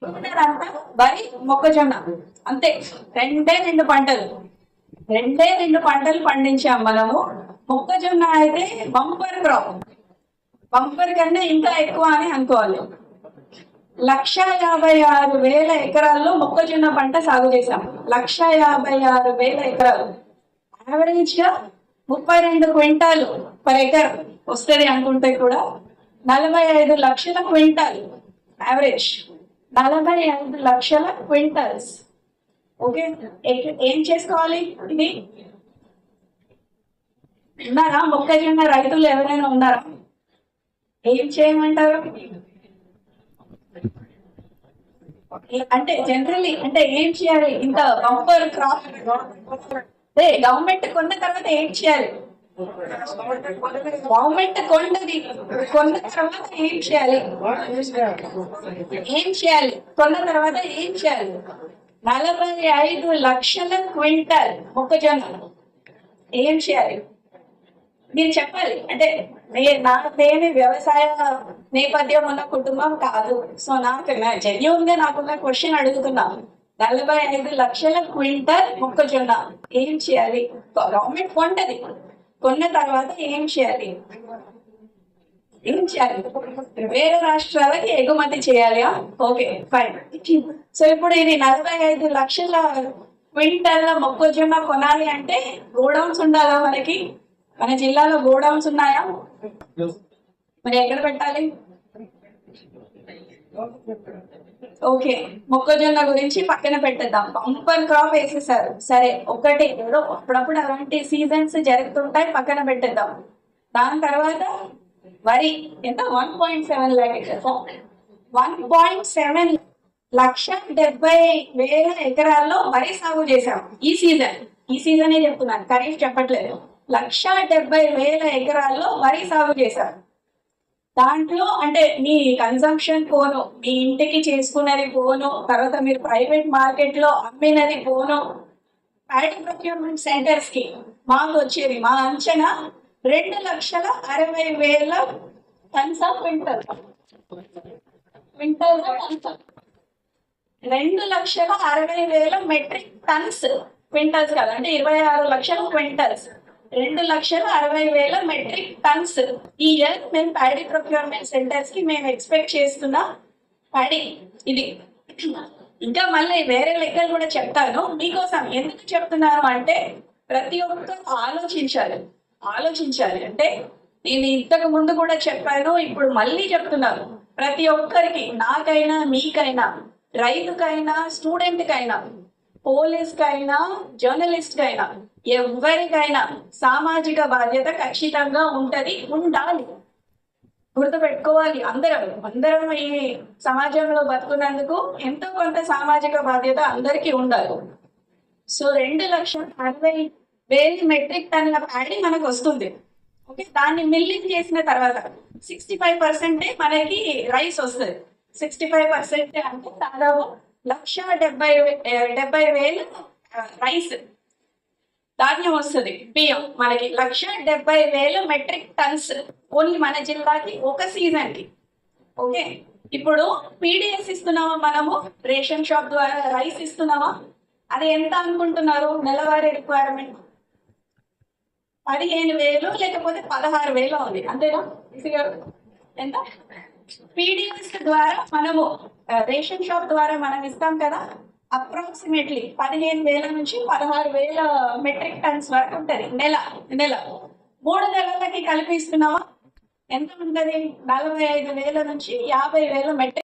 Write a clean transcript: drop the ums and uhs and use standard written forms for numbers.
అంతా వరి మొక్కజొన్న అంతే. రెండు పంటలు రెండు పంటలు పండించాం మనము. మొక్కజొన్న అయితే బంపర్ క్రాప్, బంపర్ కన్నా ఇంకా ఎక్కువ అని అనుకోవాలి. 1,56,000 ఎకరాల్లో మొక్కజొన్న పంట సాగు చేశాం. 1,56,000 ఎకరాలు. యావరేజ్ గా 32 క్వింటాలు పర్ ఎకర్ వస్తుంది అనుకుంటే కూడా 45 లక్షల క్వింటాల్ యావరేజ్. 45 లక్షల క్వింటల్స్. ఓకే, ఏం చేసుకోవాలి? ఇది ఉన్నారా మొక్కజొన్న రైతులు ఎవరైనా ఉన్నారా? ఏం చేయమంటారు? అంటే జనరల్లీ అంటే ఏం చేయాలి? ఇంత బంపర్ క్రాప్ గవర్నమెంట్ కొన్న తర్వాత ఏం చేయాలి? గవర్నమెంట్ కొన్న తర్వాత ఏం చేయాలి? కొన్న తర్వాత ఏం చేయాలి? 45 లక్షల క్వింటాల్ మొక్కజొన్న. ఏం చేయాలి మీరు చెప్పాలి. అంటే నాకేమి వ్యవసాయ నేపథ్యం ఉన్న కుటుంబం కాదు. సో జెన్యూన్ గా నాకున్న క్వశ్చన్ అడుగుతున్నా. 45 లక్షల క్వింటాల్ మొక్కజొన్న ఏం చేయాలి? గవర్నమెంట్ కొంటది, కొన్న తర్వాత ఏం చేయాలి? వేరే రాష్ట్రాలకి ఎగుమతి చేయాలి. Okay fine. సో ఇప్పుడు ఇది 45 లక్షల క్వింటాల మొక్కజొన్న కొనాలి అంటే గోడౌన్స్ ఉండాలా మనకి? మన జిల్లాలో గోడౌన్స్ ఉన్నాయా? మరి ఎక్కడ పెట్టాలి? ఓకే, మొక్కజొన్న గురించి పక్కన పెట్టేద్దాం. బంపర్ క్రాప్ వేసేసారు, సరే. ఒకటి ఏదో అప్పుడప్పుడు అలాంటి సీజన్స్ జరుగుతుంటాయి, పక్కన పెట్టేద్దాం. దాని తర్వాత వరి ఎంత? 1.7 లాక్స్. 1.7 1,70,000 ఎకరాల్లో వరి సాగు చేశాం ఈ సీజనే చెప్తున్నాను, ఖరీఫ్ చెప్పట్లేదు. 1,70,000 ఎకరాల్లో వరి సాగు చేశాం. దాంట్లో అంటే మీ కన్సంప్షన్ పోను, మీ ఇంటికి చేసుకున్నది పోను, తర్వాత మీరు ప్రైవేట్ మార్కెట్ లో అమ్మినది పోను, ప్యాడీ ప్రొక్యూర్మెంట్ సెంటర్స్ కి మాకు వచ్చేది మా అంచనా 2,60,000 tons of quintal. 2,60,000 metric tons. Quintals కాదు, అంటే 26 లక్షల క్వింటల్స్. 2,60,000 మెట్రిక్ టన్స్ ఈ ఇయర్ మేము ప్యాడీ ప్రొక్యూర్మెంట్ సెంటర్స్ కి మేము ఎక్స్పెక్ట్ చేస్తున్నా. ప్యాడీ ఇది ఇంకా మళ్ళీ వేరే లెక్కలు కూడా చెప్తాను మీకోసం. ఎందుకు చెప్తున్నాను అంటే ప్రతి ఒక్కరు ఆలోచించాలి. అంటే నేను ఇంతకు ముందు కూడా చెప్పాను, ఇప్పుడు మళ్ళీ చెప్తున్నాను. ప్రతి ఒక్కరికి, నాకైనా, మీకైనా, రైతుకైనా, స్టూడెంట్ కైనా, పోలీస్ కైనా, జర్నలిస్ట్ కైనా, ఎవరికైనా సామాజిక బాధ్యత ఖచ్చితంగా ఉండాలి. గుర్తుపెట్టుకోవాలి. అందరం ఈ సమాజంలో బతుకున్నందుకు ఎంతో కొంత సామాజిక బాధ్యత అందరికీ ఉండాలి. సో 2,60,000 మెట్రిక్ టన్ల ప్యాడీ మనకు వస్తుంది. ఓకే, దాన్ని మిల్లింగ్ చేసిన తర్వాత 65% మనకి రైస్ వస్తుంది. 65% అంటే దాదాపు 1,70,000 రైస్ ధాన్యం వస్తుంది. బియ్యం మనకి 1,70,000 మెట్రిక్ టన్స్ ఓన్లీ మన జిల్లాకి ఒక సీజన్ కి. ఓకే, ఇప్పుడు పీడిఎస్ ఇస్తున్నామా మనము? రేషన్ షాప్ ద్వారా రైస్ ఇస్తున్నామా? అది ఎంత అనుకుంటున్నారు? నెలవారీ రిక్వైర్మెంట్ 15,000 లేకపోతే 16,000 ఉంది, అంతేనా? ఎంత? పీడిఎస్ ద్వారా మనము రేషన్ షాప్ ద్వారా మనం ఇస్తాం కదా, అప్రాక్సిమేట్లీ 15,000 నుంచి 16,000 మెట్రిక్ టన్స్ వరకు ఉంటది నెల. 3 నెలలకి కలిపి ఇస్తున్నావా? ఎంత ఉంటది? 45,000 నుంచి 50,000 మెట్రిక్